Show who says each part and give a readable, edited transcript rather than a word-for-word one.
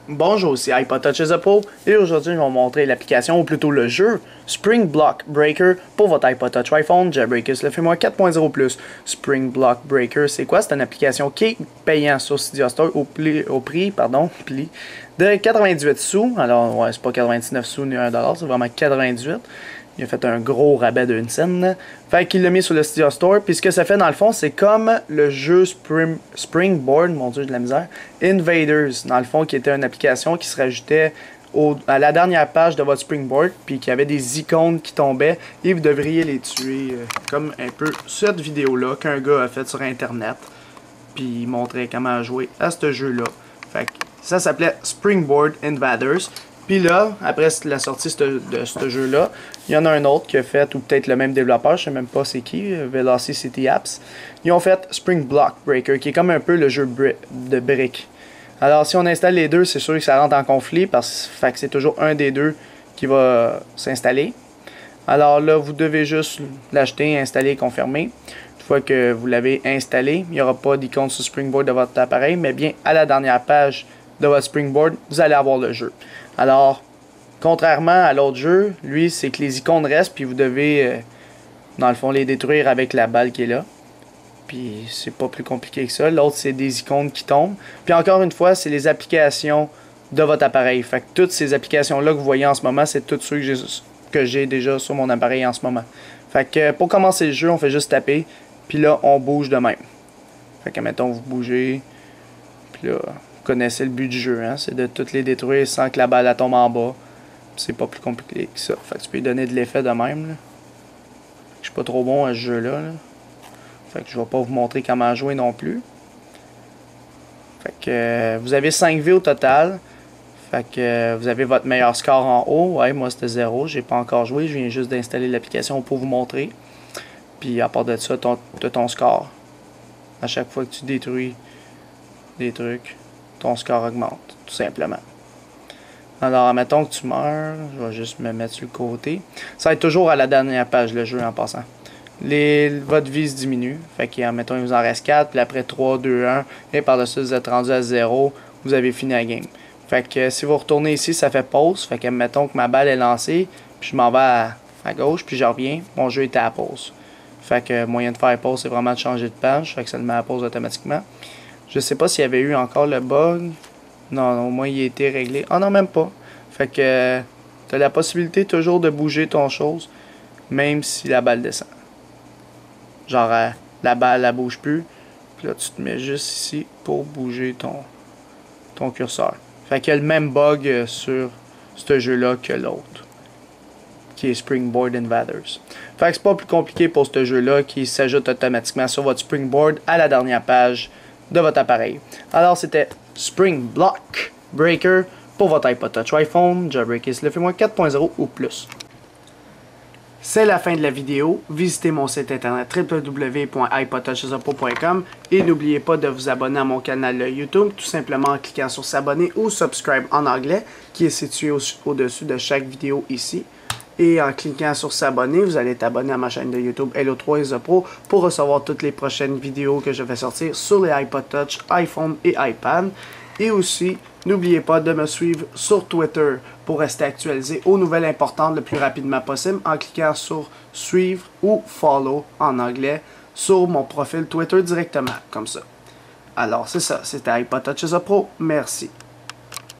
Speaker 1: Bonjour, c'est iPod Touch Pro et aujourd'hui je vais vous montrer l'application ou plutôt le jeu Spring Block Breaker pour votre iPod Touch iPhone Jailbreakers le firmware 4.0+. Spring Block Breaker, c'est quoi? C'est une application qui est payante sur Cydia Store au prix de 98 sous. Alors ouais, c'est pas 99 sous ni 1$, c'est vraiment 98. Il a fait un gros rabais d'une scène. Fait qu'il l'a mis sur le Cydia Store. Puis ce que ça fait dans le fond, c'est comme le jeu Springboard, mon dieu de la misère, Invaders, dans le fond, qui était une application qui se rajoutait à la dernière page de votre Springboard. Puis qui avait des icônes qui tombaient. Et vous devriez les tuer. Comme un peu cette vidéo-là qu'un gars a faite sur Internet. Puis il montrait comment jouer à ce jeu-là. Fait que ça s'appelait Springboard Invaders. Puis là, après la sortie de ce jeu-là, il y en a un autre qui a fait, ou peut-être le même développeur, je sais même pas c'est qui, Velocity Apps. Ils ont fait Spring Block Breaker, qui est comme un peu le jeu de briques. Alors si on installe les deux, c'est sûr que ça rentre en conflit, parce que c'est toujours un des deux qui va s'installer. Alors là, vous devez juste l'acheter, installer, confirmer. Une fois que vous l'avez installé, il n'y aura pas d'icône sur Springboard de votre appareil, mais bien à la dernière page de votre Springboard, vous allez avoir le jeu. Alors, contrairement à l'autre jeu, lui, c'est que les icônes restent, puis vous devez, dans le fond, les détruire avec la balle qui est là. Puis, c'est pas plus compliqué que ça. L'autre, c'est des icônes qui tombent. Puis, encore une fois, c'est les applications de votre appareil. Fait que toutes ces applications-là que vous voyez en ce moment, c'est toutes ceux que j'ai déjà sur mon appareil en ce moment. Fait que, pour commencer le jeu, on fait juste taper, puis là, on bouge de même. Fait que, mettons, vous bougez, puis là... Vous connaissez le but du jeu, hein? C'est de toutes les détruire sans que la balle tombe en bas. C'est pas plus compliqué que ça. Fait que tu peux lui donner de l'effet de même. Là. Je suis pas trop bon à ce jeu-là. Là. Fait que je vais pas vous montrer comment jouer non plus. Fait que vous avez 5 vies au total. Fait que vous avez votre meilleur score en haut. Ouais, moi c'était 0. J'ai pas encore joué. Je viens juste d'installer l'application pour vous montrer. Puis à part de ça, ton score. À chaque fois que tu détruis des trucs, ton score augmente, tout simplement. Alors, admettons que tu meurs, je vais juste me mettre sur le côté. Ça va être toujours à la dernière page, le jeu, en passant. Votre vie se diminue. Fait que, admettons, il vous en reste 4, puis après 3, 2, 1, et par-dessus, vous êtes rendu à 0, vous avez fini la game. Fait que, si vous retournez ici, ça fait pause. Fait que, admettons que ma balle est lancée, puis je m'en vais à gauche, puis je reviens, mon jeu était à pause. Fait que, moyen de faire pause, c'est vraiment de changer de page. Fait que ça le met à pause automatiquement. Je sais pas s'il y avait eu encore le bug. Non, au moins il a été réglé. Ah non, même pas. Fait que tu as la possibilité toujours de bouger ton chose, même si la balle descend. Genre, la balle, elle bouge plus. Puis là, tu te mets juste ici pour bouger ton curseur. Fait qu'il y a le même bug sur ce jeu-là que l'autre, qui est Springboard Invaders. Fait que c'est pas plus compliqué pour ce jeu-là qui s'ajoute automatiquement sur votre Springboard à la dernière page de votre appareil. Alors c'était Spring Block Breaker pour votre iPod Touch iPhone Jailbreakers le firmware 4.0 ou plus. C'est la fin de la vidéo. Visitez mon site internet www.ipodtouchesupro.com et n'oubliez pas de vous abonner à mon canal YouTube tout simplement en cliquant sur s'abonner ou subscribe en anglais qui est situé au-dessus de chaque vidéo ici. Et en cliquant sur s'abonner, vous allez être abonné à ma chaîne de YouTube Hello3 Pro pour recevoir toutes les prochaines vidéos que je vais sortir sur les iPod Touch, iPhone et iPad. Et aussi, n'oubliez pas de me suivre sur Twitter pour rester actualisé aux nouvelles importantes le plus rapidement possible en cliquant sur suivre ou follow en anglais sur mon profil Twitter directement, comme ça. Alors c'est ça, c'était iPod Touch Pro. Merci.